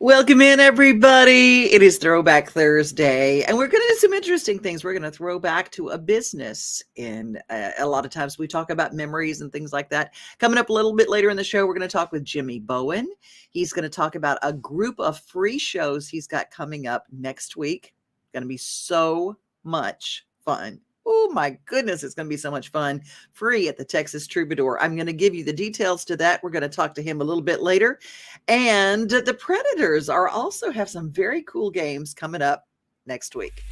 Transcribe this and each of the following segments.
Welcome in, everybody. It is Throwback Thursday, and we're going to do some interesting things. We're going to throw back to a business, and a lot of times we talk about memories and things like that. Coming up a little bit later in the show, we're going to talk with Jimmy Bowen. He's going to talk about a group of free shows he's got coming up next week. Going to be so much fun. Oh my goodness, it's going to be so much fun. Free at the Texas Troubadour. I'm going to give you the details to that. We're going to talk to him a little bit later. And the Predators are also have some very cool games coming up next week.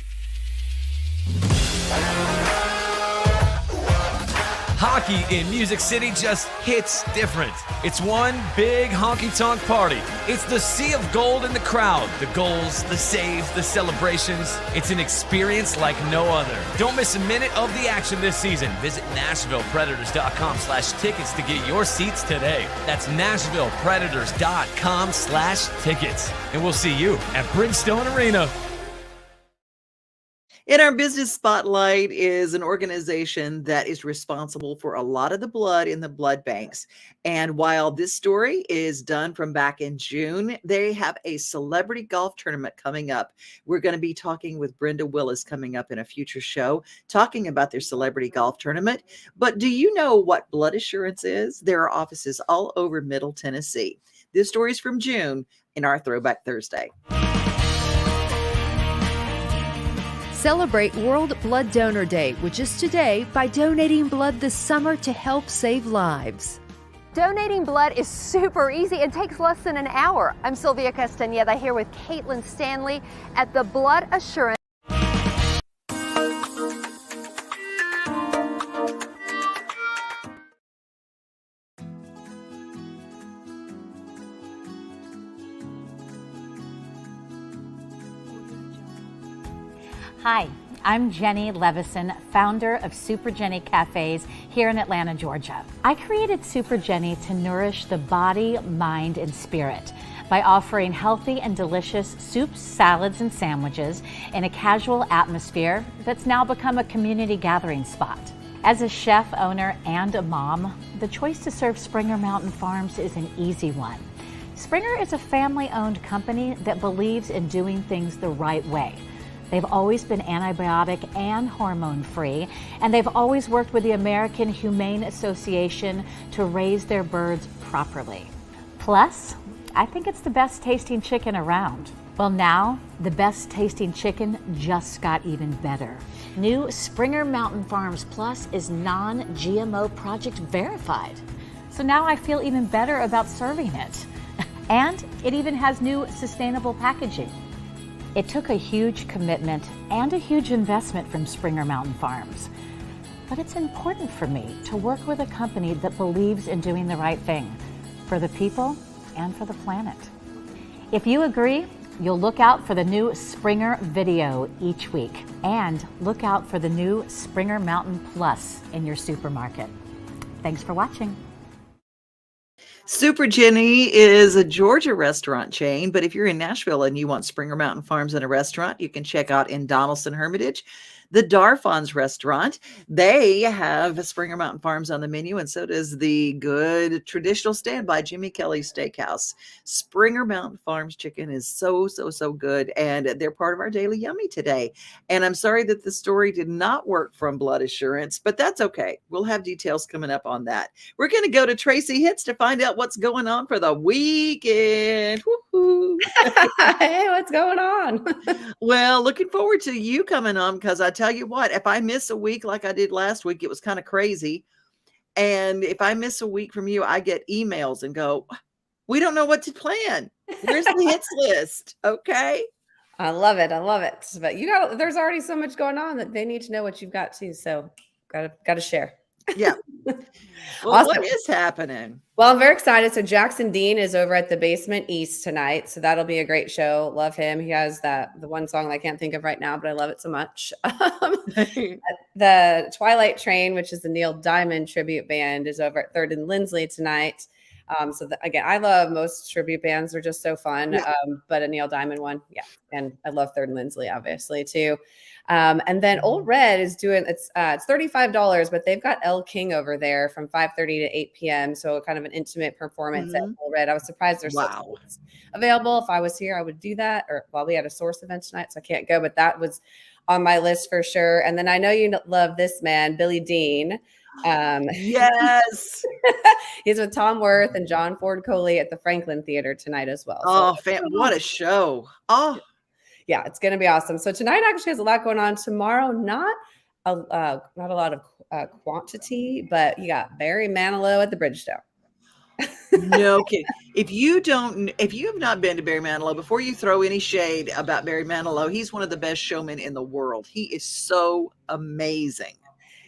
Hockey in Music City just hits different. It's one big honky-tonk party. It's the sea of gold in the crowd. The goals, the saves, the celebrations. It's an experience like no other. Don't miss a minute of the action this season. Visit NashvillePredators.com/tickets to get your seats today. That's NashvillePredators.com/tickets. And we'll see you at Bridgestone Arena. In our business spotlight is an organization that is responsible for a lot of the blood in the blood banks. And while this story is done from back in June, they have a celebrity golf tournament coming up. We're going to be talking with Brenda Willis coming up in a future show, talking about their celebrity golf tournament. But do you know what Blood Assurance is? There are offices all over Middle Tennessee. This story is from June in our Throwback Thursday. Celebrate World Blood Donor Day, which is today, by donating blood this summer to help save lives. Donating blood is super easy and takes less than an hour. I'm Sylvia Castañeda here with Caitlin Stanley at the Blood Assurance. Hi, I'm Jenny Levison, founder of Super Jenny Cafes here in Atlanta, Georgia. I created Super Jenny to nourish the body, mind, and spirit by offering healthy and delicious soups, salads, and sandwiches in a casual atmosphere that's now become a community gathering spot. As a chef, owner, and a mom, the choice to serve Springer Mountain Farms is an easy one. Springer is a family-owned company that believes in doing things the right way. They've always been antibiotic and hormone-free, and they've always worked with the American Humane Association to raise their birds properly. Plus, I think it's the best tasting chicken around. Well, now, the best tasting chicken just got even better. New Springer Mountain Farms Plus is non-GMO project verified. So now I feel even better about serving it. And it even has new sustainable packaging. It took a huge commitment and a huge investment from Springer Mountain Farms. But it's important for me to work with a company that believes in doing the right thing for the people and for the planet. If you agree, you'll look out for the new Springer video each week and look out for the new Springer Mountain Plus in your supermarket. Thanks for watching. Super Jenny is a Georgia restaurant chain, but if you're in Nashville and you want Springer Mountain Farms in a restaurant, you can check out in Donaldson Hermitage, the Darfon's restaurant. They have Springer Mountain Farms on the menu, and so does the good traditional standby Jimmy Kelly's Steakhouse. Springer Mountain Farms chicken is so good, and they're part of our Daily Yummy today. And I'm sorry that the story did not work from Blood Assurance, but that's okay. We'll have details coming up on that. We're going to go to Tracy Hitz to find out what's going on for the weekend. Woo-hoo. Hey, what's going on? Well, looking forward to you coming on, because I tell you what, if I miss a week like I did last week, it was kind of crazy. And if I miss a week from you, I get emails and go, we don't know what to plan. Where's the hits list? Okay. I love it. But there's already so much going on that they need to know what you've got too. So gotta share. Yeah. Well, Awesome. What is happening? Well, I'm very excited. So Jackson Dean is over at the Basement East tonight. So that'll be a great show. Love him. He has the one song that I can't think of right now, but I love it so much. The Twilight Train, which is the Neil Diamond tribute band, is over at 3rd and Lindsley tonight. Again, I love most tribute bands. They're just so fun. Yeah. But a Neil Diamond one, yeah. And I love Third and Lindsley, obviously, too. And then Old Red is doing it's $35, but they've got Elle King over there from 5:30 to 8 p.m. So kind of an intimate performance at Old Red. I was surprised there's still Wow. tickets available. If I was here, I would do that. We had a Source event tonight, so I can't go, but that was on my list for sure. And then I know you love this man, Billy Dean. Yes. He's with Tom Worth and John Ford Coley at the Franklin Theater tonight as well. Oh, what a show. Oh, yeah, it's going to be awesome. So tonight actually has a lot going on. Tomorrow, not a lot of quantity, but you got Barry Manilow at the Bridgestone. no kidding. If you have not been to Barry Manilow, before you throw any shade about Barry Manilow, he's one of the best showmen in the world. He is so amazing.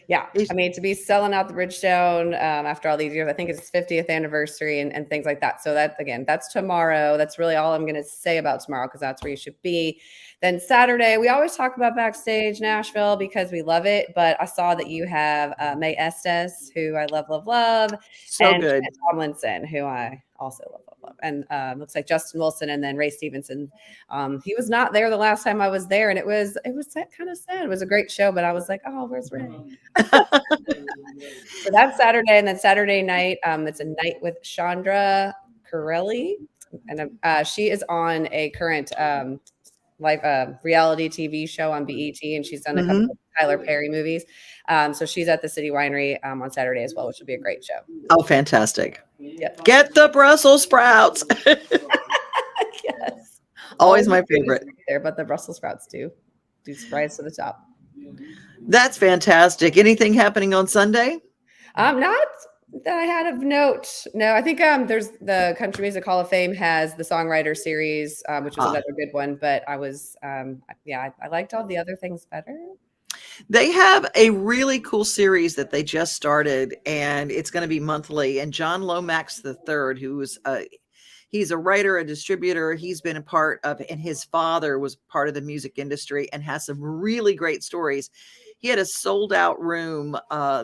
Yeah. I mean, to be selling out the Bridgestone after all these years, I think it's 50th anniversary and things like that. So that's tomorrow. That's really all I'm going to say about tomorrow, because that's where you should be. Then Saturday, we always talk about Backstage Nashville because we love it. But I saw that you have May Estes, who I love, love, love. So and good. Tomlinson, who I also love, love, love. And looks like Justin Wilson and then Ray Stevenson. He was not there the last time I was there. And it was kind of sad. It was a great show, but I was like, oh, where's Ray? So that's Saturday. And then Saturday night, it's a night with Chandra Corelli. And she is on a current reality TV show on BET, and she's done a couple of Tyler Perry movies. So she's at the City Winery on Saturday as well, which will be a great show. Oh, fantastic. Yep. Get the Brussels sprouts. Yes. Always my favorite. There, but the Brussels sprouts do rise to the top. That's fantastic. Anything happening on Sunday? Not that I had of note. No, I think there's the Country Music Hall of Fame has the Songwriter Series, which was another good one. But I was, I liked all the other things better. They have a really cool series that they just started, and it's going to be monthly. And John Lomax III, who's he's a writer, a distributor. He's been a part of, and his father was part of the music industry and has some really great stories. He had a sold out room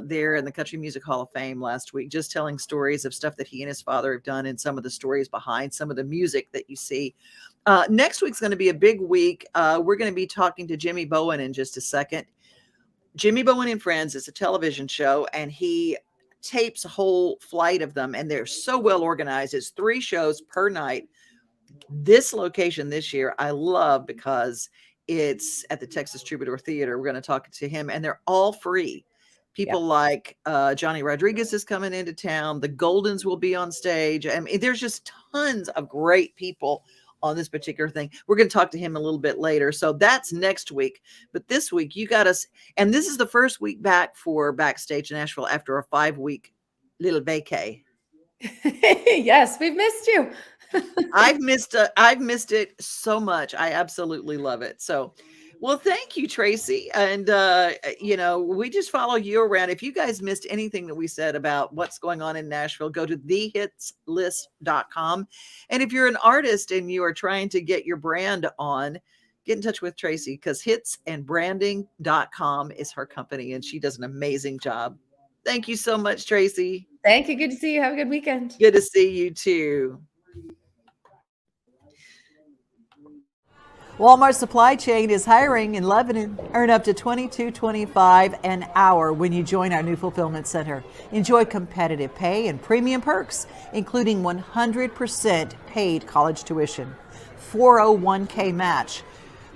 there in the Country Music Hall of Fame last week, just telling stories of stuff that he and his father have done and some of the stories behind some of the music that you see. Next week's going to be a big week. We're going to be talking to Jimmy Bowen in just a second. Jimmy Bowen and Friends is a television show, and he tapes a whole flight of them, and they're so well organized. It's 3 shows per night. This location this year I love because it's at the Texas Troubadour Theater. We're going to talk to him, and they're all free. People like Johnny Rodriguez is coming into town. The Goldens will be on stage. I mean, there's just tons of great people on this particular thing. We're going to talk to him a little bit later. So that's next week. But this week you got us, and this is the first week back for Backstage Nashville after a 5-week little vacay. Yes, we've missed you. I've missed it so much. I absolutely love it. So, well, thank you, Tracy. And, we just follow you around. If you guys missed anything that we said about what's going on in Nashville, go to thehitzlist.com. And if you're an artist and you are trying to get your brand on, get in touch with Tracy, because hitsandbranding.com is her company, and she does an amazing job. Thank you so much, Tracy. Thank you. Good to see you. Have a good weekend. Good to see you too. Walmart Supply Chain is hiring in Lebanon. Earn up to $22.25 an hour when you join our new fulfillment center. Enjoy competitive pay and premium perks, including 100% paid college tuition, 401k match,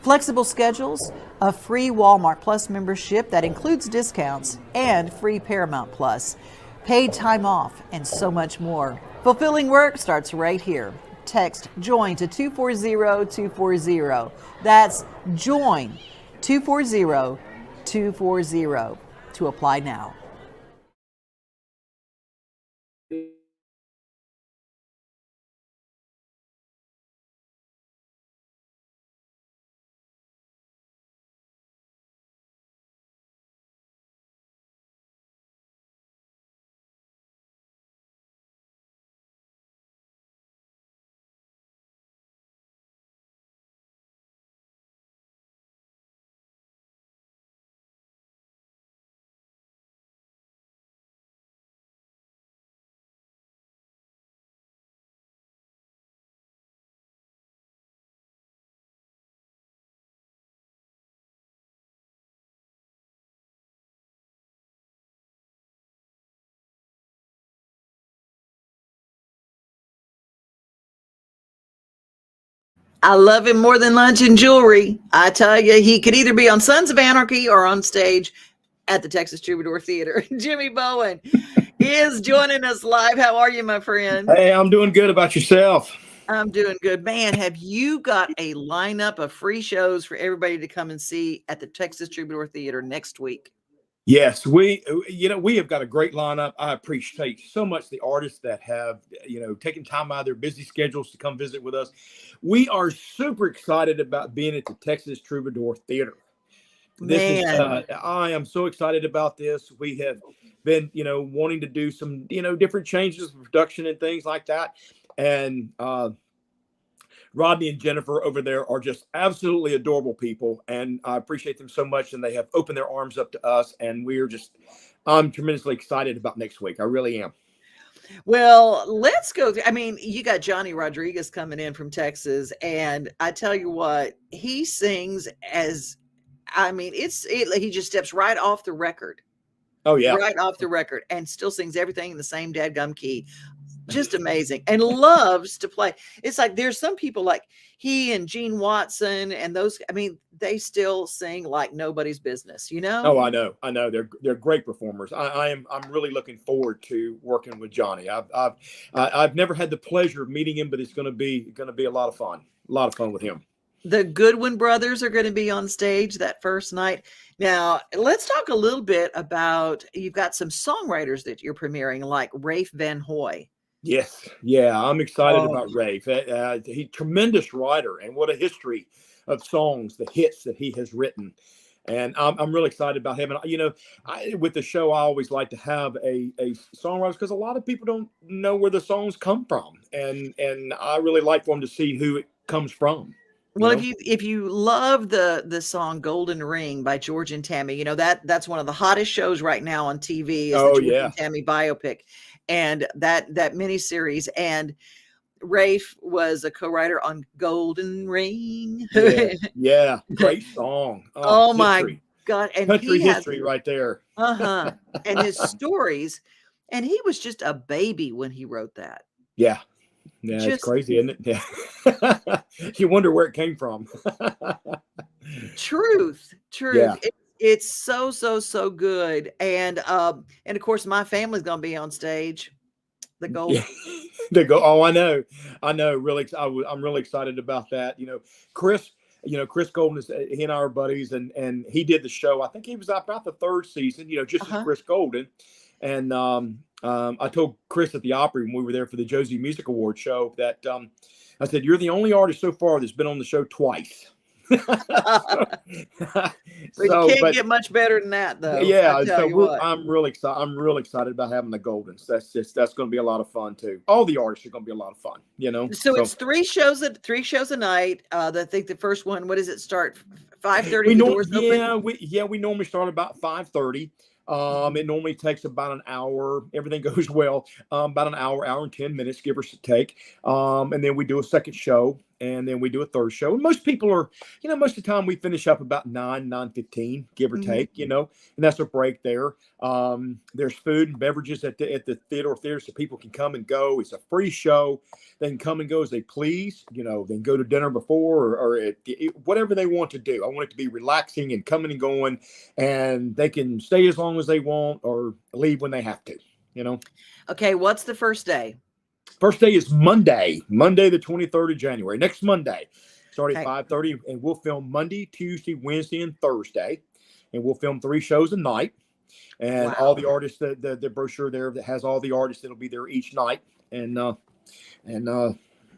flexible schedules, a free Walmart Plus membership that includes discounts, and free Paramount Plus, paid time off, and so much more. Fulfilling work starts right here. Text JOIN to 240-240. That's JOIN 240-240 to apply now. I love him more than lunch and jewelry. I tell you, he could either be on Sons of Anarchy or on stage at the Texas Troubadour Theater. Jimmy Bowen is joining us live. How are you, my friend? Hey, I'm doing good. About yourself? I'm doing good. Man, have you got a lineup of free shows for everybody to come and see at the Texas Troubadour Theater next week? Yes, we have got a great lineup. I appreciate so much the artists that have, taken time out of their busy schedules to come visit with us. We are super excited about being at the Texas Troubadour Theater. I am so excited about this. We have been, wanting to do some, different changes of production and things like that. And Rodney and Jennifer over there are just absolutely adorable people, and I appreciate them so much. And they have opened their arms up to us, and I'm tremendously excited about next week. I really am. Well, let's go. I mean, you got Johnny Rodriguez coming in from Texas, and I tell you what, he sings he just steps right off the record. Oh yeah, right off the record, and still sings everything in the same dadgum key. Just amazing, and loves to play. It's like there's some people like he and Gene Watson and those. I mean, they still sing like nobody's business, Oh, I know. They're great performers. I'm really looking forward to working with Johnny. I've never had the pleasure of meeting him, but it's going to be a lot of fun. A lot of fun with him. The Goodwin brothers are going to be on stage that first night. Now, let's talk a little bit about, you've got some songwriters that you're premiering, like Rafe Van Hoy. Yes. Yeah. I'm excited about Rafe. He's a tremendous writer, and what a history of songs, the hits that he has written. And I'm really excited about him. And, with the show, I always like to have a songwriter, because a lot of people don't know where the songs come from. And I really like for them to see who it comes from. Well, if you love the song Golden Ring by George and Tammy, that's one of the hottest shows right now on TV is the George and Tammy biopic, and that miniseries. And Rafe was a co-writer on Golden Ring. Yeah. Great song. Oh my God. And country history right there. And his stories. And he was just a baby when he wrote that. Yeah. Yeah, it's crazy, isn't it? Yeah. You wonder where it came from. Truth. Yeah. It's so good. And of course, my family's going to be on stage. The Gold. Yeah. Oh, I know. Really, I'm really excited about that. Chris Golden he and I are buddies, and he did the show. I think he was about the third season. Just as Chris Golden. And I told Chris at the Opry when we were there for the Josie Music Award show that I said, "You're the only artist so far that's been on the show twice." You can't get much better than that, though. Yeah, I'm really excited. I'm really excited about having the Goldens. That's going to be a lot of fun too. All the artists are going to be a lot of fun. So it's three shows a night. I think the first one. What does it start? 5:30. We normally start about 5:30. It normally takes about an hour. Everything goes well. About an hour and 10 minutes, give or take. And then we do a second show, and then we do a third show. And most people are, most of the time we finish up about 9:15, give or take, and that's a break there. There's food and beverages at the theater so people can come and go. It's a free show. They can come and go as they please. They can go to dinner before or whatever they want to do. I want it to be relaxing and coming and going, and they can stay as long as they want or leave when they have to, Okay, what's the first day? First day is Monday the 23rd of January. Next Monday, starting at 5:30, and we'll film Monday, Tuesday, Wednesday, and Thursday, and we'll film 3 shows a night. And all the artists, the brochure there that has all the artists that'll be there each night, and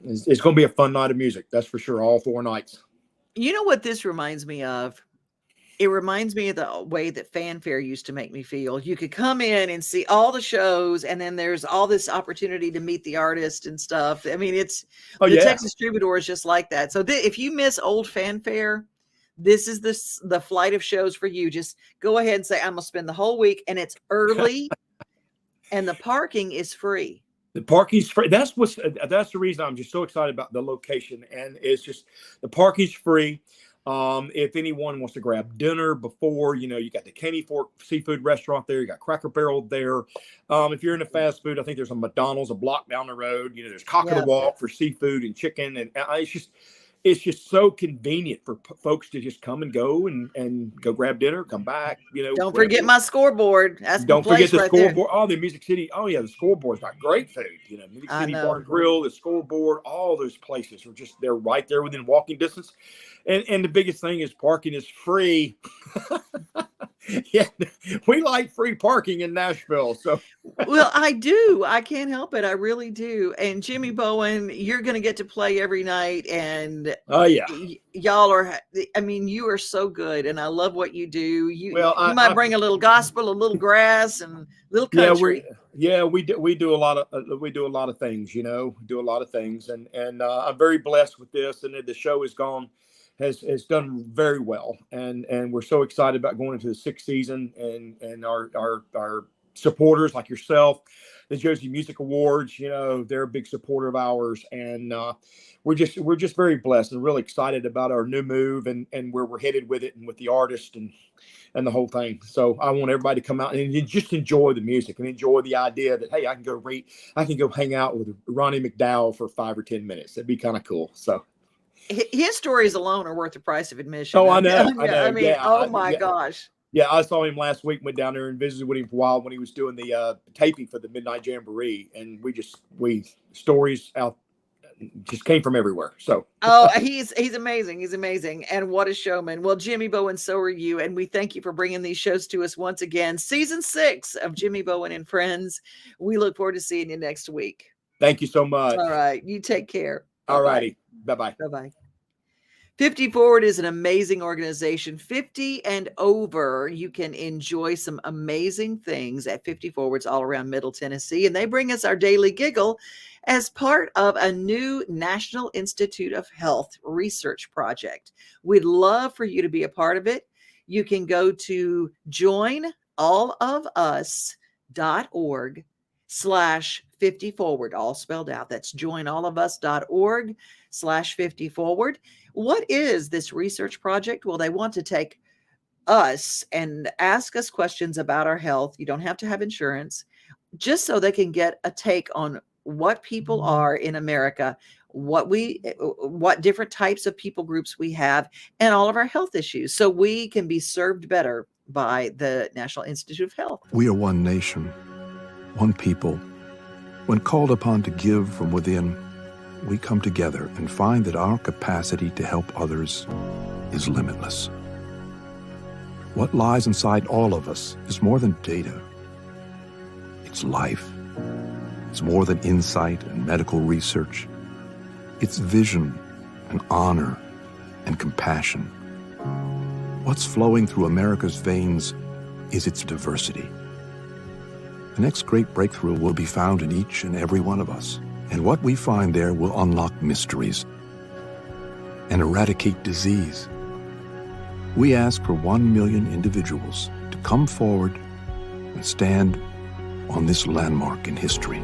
it's going to be a fun night of music. That's for sure. All 4 nights. You know what this reminds me of? It reminds me of the way that fanfare used to make me feel. You could come in and see all the shows, and then there's all this opportunity to meet the artist and stuff. I mean, Texas Troubadour is just like that. So if you miss old fanfare, this is the flight of shows for you. Just go ahead and say, I'm going to spend the whole week, and it's early, and the parking is free. The parking's free. That's the reason I'm just so excited about the location, and it's just the parking's free. If anyone wants to grab dinner before, you got the Caney Fork Seafood Restaurant there. You got Cracker Barrel there. If you're into fast food, I think there's a McDonald's a block down the road. There's Cock of the Walk for seafood and chicken. And it's just so convenient for folks to just come and go and go grab dinner, come back. Don't forget my scoreboard. That's Don't the place forget the right there. scoreboard. Oh, the Music City. Oh yeah, the scoreboard's got great food. Music I City know. Bar and Grill, the scoreboard, all those places are they're right there within walking distance. And the biggest thing is parking is free. Yeah, we like free parking in Nashville. So well, I do. I can't help it. I really do. And Jimmy Bowen, you're going to get to play every night. And oh yeah, y'all are. I mean, you are so good, and I love what you do. You might I bring a little gospel, a little grass, and a little country. We do a lot of do a lot of things. Do a lot of things, and I'm very blessed with this. And the show has done very well, and we're so excited about going into the 6th season, and our supporters like yourself, the Josie Music Awards, they're a big supporter of ours, and we're just very blessed and really excited about our new move and where we're headed with it and with the artist and the whole thing. So I want everybody to come out and just enjoy the music and enjoy the idea that, hey, I can go hang out with Ronnie McDowell for 5 or 10 minutes. That'd be kind of cool. So his stories alone are worth the price of admission. Oh, I know. I mean, oh my gosh. Yeah, I saw him last week. Went down there and visited with him for a while when he was doing the taping for the Midnight Jamboree, and stories out just came from everywhere. So he's amazing. He's amazing, and what a showman. Well, Jimmy Bowen, so are you, and we thank you for bringing these shows to us once again. Season 6 of Jimmy Bowen and Friends. We look forward to seeing you next week. Thank you so much. All right, you take care. All righty. Bye-bye. Bye-bye. 50 Forward is an amazing organization. 50 and over, you can enjoy some amazing things at 50 Forwards all around Middle Tennessee. And they bring us our Daily Giggle as part of a new National Institute of Health research project. We'd love for you to be a part of it. You can go to joinallofus.org/50 forward, all spelled out. That's joinallofus.org/50 forward. What is this research project? Well, they want to take us and ask us questions about our health. You don't have to have insurance, just so they can get a take on what people are in America, what different types of people groups we have, and all of our health issues, so we can be served better by the National Institute of Health. We are one nation, one people. When called upon to give from within, we come together and find that our capacity to help others is limitless. What lies inside all of us is more than data. It's life. It's more than insight and medical research. It's vision and honor and compassion. What's flowing through America's veins is its diversity. The next great breakthrough will be found in each and every one of us. And what we find there will unlock mysteries and eradicate disease. We ask for 1 million individuals to come forward and stand on this landmark in history.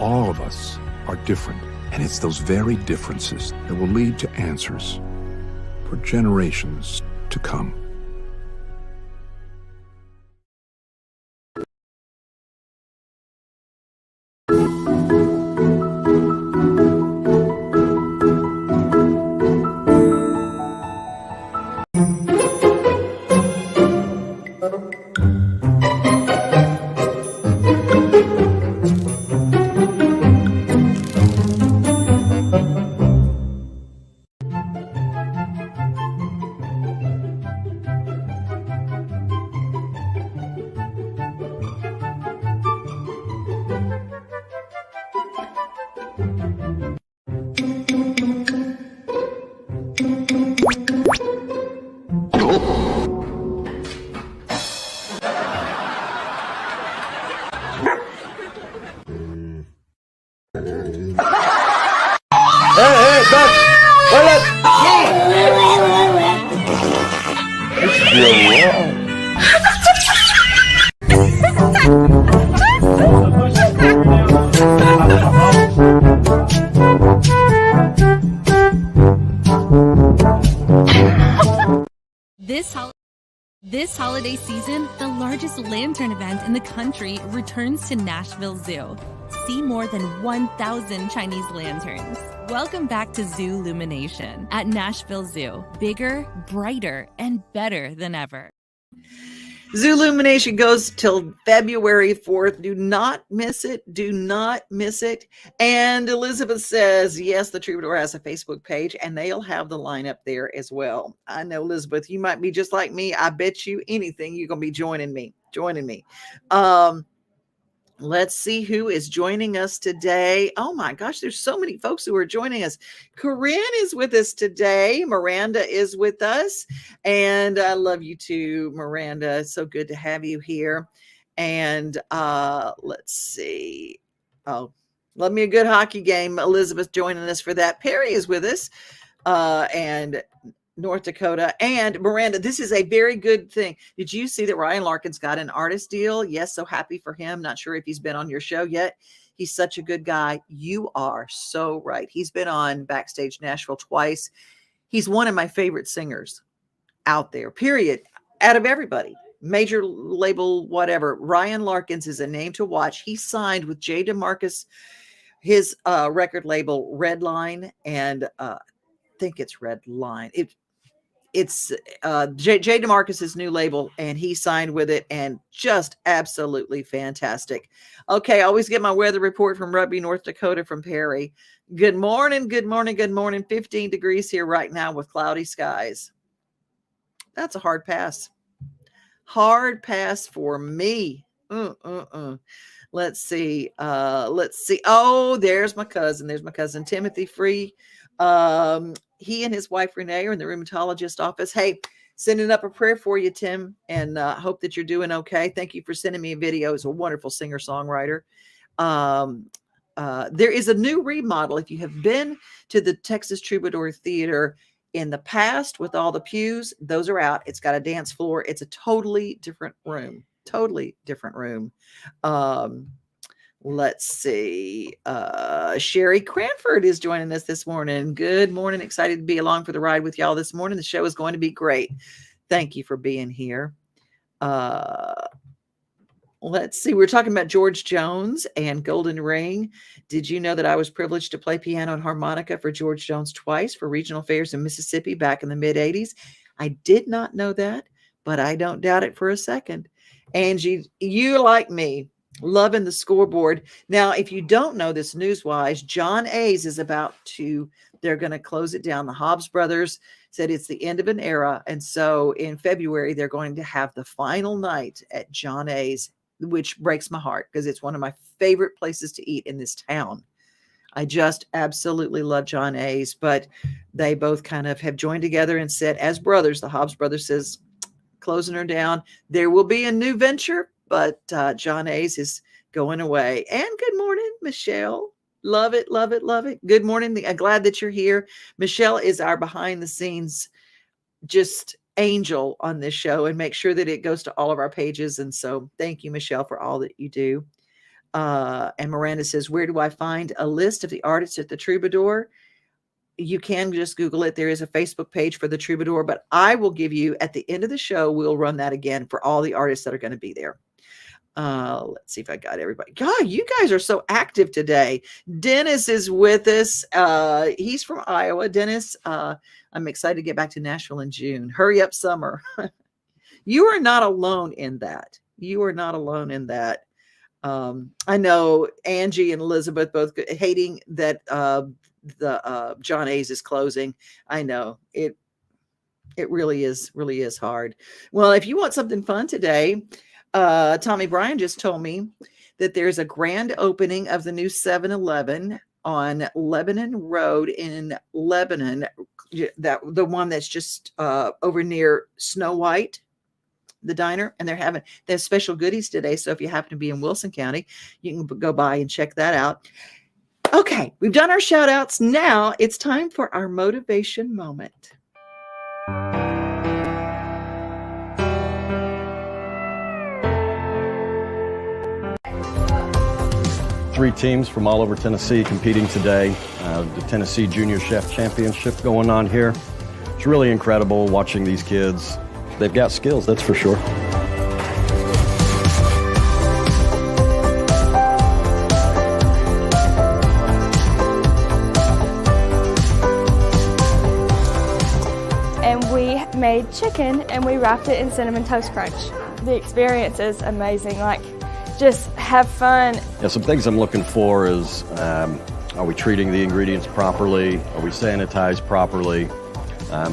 All of us are different, and it's those very differences that will lead to answers for generations to come. This holiday season, the largest lantern event in the country returns to Nashville Zoo. See more than 1,000 Chinese lanterns, Welcome back to Zoo Illumination at Nashville Zoo. Bigger, brighter, and better than ever. Zoo Illumination goes till February 4th. Do not miss it. Do not miss it. And Elizabeth says, yes, the Troubadour has a Facebook page, and they'll have the lineup there as well. I know, Elizabeth, you might be just like me. I bet you anything you're going to be joining me. Let's see who is joining us today. Oh my gosh, there's so many folks who are joining us. Corinne is with us today. Miranda is with us. And I love you too, Miranda. It's so good to have you here. And let's see. Oh, love me a good hockey game. Elizabeth joining us for that. Perry is with us. And North Dakota. And Miranda, this is a very good thing. Did you see that Ryan Larkin's got an artist deal? Yes, so happy for him. Not sure if he's been on your show yet. He's such a good guy. You are so right. He's been on Backstage Nashville twice. He's one of my favorite singers out there, period. Out of everybody, major label, whatever. Ryan Larkins is a name to watch. He signed with Jay DeMarcus, his record label Redline, and I think it's Redline. It's Jay DeMarcus's new label, and he signed with it, and just absolutely fantastic. Okay, I always get my weather report from Rugby, North Dakota, from Perry. Good morning, good morning, good morning. 15 degrees here right now with cloudy skies. That's a hard pass. Hard pass for me. Let's see. Oh, there's my cousin. There's my cousin Timothy Free. He and his wife Renee are in the rheumatologist office. Hey, sending up a prayer for you, Tim, and hope that you're doing okay. Thank you for sending me a video. He's a wonderful singer-songwriter. There is a new remodel. If you have been to the Texas Troubadour Theater in the past with all the pews, those are out. It's got a dance floor. It's a totally different room. Totally different room. Let's see. Sherry Cranford is joining us this morning. Good morning. Excited to be along for the ride with y'all this morning. The show is going to be great. Thank you for being here. Let's see. We're talking about George Jones and Golden Ring. Did you know that I was privileged to play piano and harmonica for George Jones twice for regional fairs in Mississippi back in the mid-'80s? I did not know that, but I don't doubt it for a second. Angie, you like me. Loving the scoreboard. Now, if you don't know this news-wise, John A's is they're going to close it down. The Hobbs brothers said it's the end of an era. And so in February, they're going to have the final night at John A's, which breaks my heart because it's one of my favorite places to eat in this town. I just absolutely love John A's, but they both kind of have joined together and said, as brothers, the Hobbs brothers says, closing her down. There will be a new venture, but John A's is going away. And good morning, Michelle. Love it, love it, love it. Good morning. I'm glad that you're here. Michelle is our behind the scenes just angel on this show and make sure that it goes to all of our pages. And so thank you, Michelle, for all that you do. And Miranda says, where do I find a list of the artists at the Troubadour? You can just Google it. There is a Facebook page for the Troubadour, but I will give you at the end of the show, we'll run that again for all the artists that are going to be there. Let's see if I got everybody. God, you guys are so active today. Dennis is with us. He's from Iowa. Dennis, I'm excited to get back to Nashville in June. Hurry up, summer. You are not alone in that. You are not alone in that. I know Angie and Elizabeth both hating that the John A's is closing. I know it really is hard. Well, if you want something fun today, Tommy Bryan just told me that there's a grand opening of the new 7-Eleven on Lebanon Road in Lebanon, that the one that's just over near Snow White, the diner, and they have special goodies today. So if you happen to be in Wilson County, you can go by and check that out. Okay, we've done our shout outs. Now it's time for our motivation moment. Three teams from all over Tennessee competing today. The Tennessee Junior Chef Championship going on here. It's really incredible watching these kids. They've got skills, that's for sure. grilled chicken and we wrapped it in Cinnamon Toast Crunch. The experience is amazing. Like, just have fun. Yeah, some things I'm looking for is, are we treating the ingredients properly? Are we sanitized properly?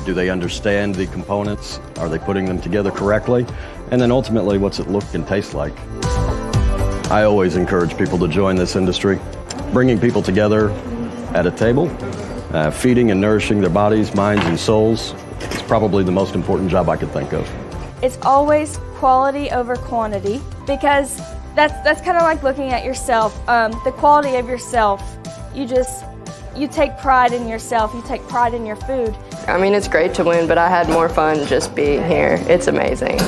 Do they understand the components? Are they putting them together correctly? And then ultimately, what's it look and taste like? I always encourage people to join this industry. Bringing people together at a table, feeding and nourishing their bodies, minds, and souls is probably the most important job I could think of. It's always quality over quantity, because that's kind of like looking at yourself. The quality of yourself, you take pride in yourself, you take pride in your food. I mean, it's great to win, but I had more fun just being here. It's amazing.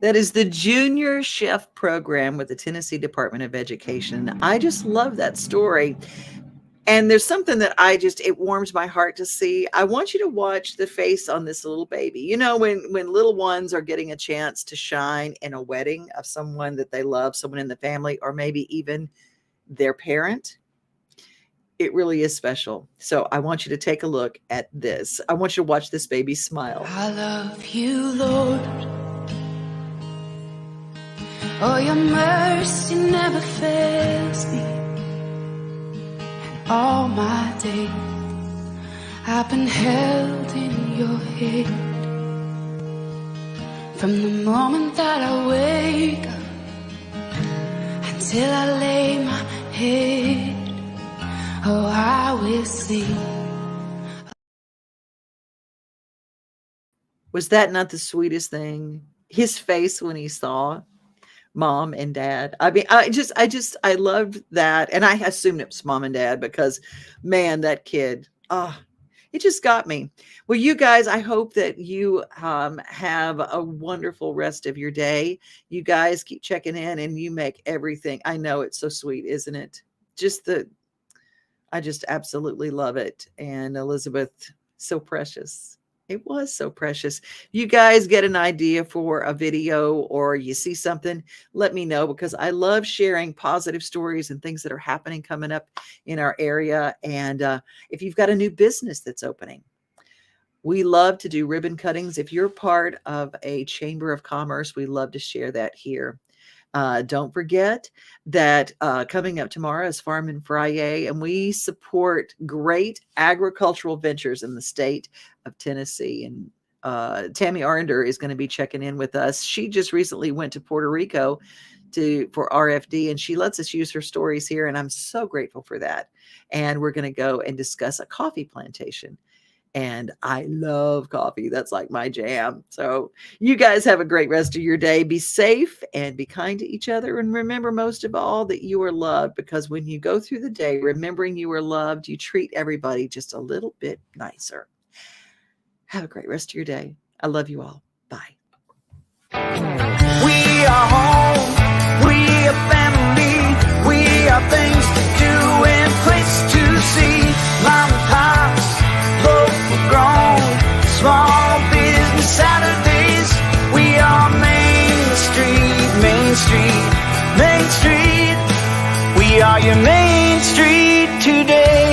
That is the Junior Chef Program with the Tennessee Department of Education. I just love that story. And there's something that it warms my heart to see. I want you to watch the face on this little baby. You know, when little ones are getting a chance to shine in a wedding of someone that they love, someone in the family, or maybe even their parent, it really is special. So I want you to take a look at this. I want you to watch this baby smile. I love you, Lord. Oh, your mercy never fails me. And all my days I've been held in your hand. From the moment that I wake up until I lay my head, oh, I will sing. Was that not the sweetest thing? His face when he saw Mom and Dad. I mean, I loved that. And I assumed it was Mom and Dad because, man, that kid, it just got me. Well, you guys, I hope that you have a wonderful rest of your day. You guys keep checking in and you make everything. I know it's so sweet, isn't it? I just absolutely love it. And Elizabeth, so precious. It was so precious. You guys get an idea for a video or you see something, let me know, because I love sharing positive stories and things that are happening coming up in our area. And if you've got a new business that's opening, we love to do ribbon cuttings. If you're part of a chamber of commerce, we love to share that here. Don't forget that coming up tomorrow is Farm and Friday, and we support great agricultural ventures in the state of Tennessee. And Tammy Arnder is going to be checking in with us. She just recently went to Puerto Rico for RFD, and she lets us use her stories here, and I'm so grateful for that. And we're going to go and discuss a coffee plantation. And I love coffee. That's like my jam. So you guys have a great rest of your day. Be safe and be kind to each other. And remember most of all that you are loved, because when you go through the day remembering you are loved, you treat everybody just a little bit nicer. Have a great rest of your day. I love you all. Bye. We are home. We are family. We are things to do and places to see. Mom and Pops, local grown, small business Saturdays. We are Main Street, Main Street, Main Street. We are your Main Street today.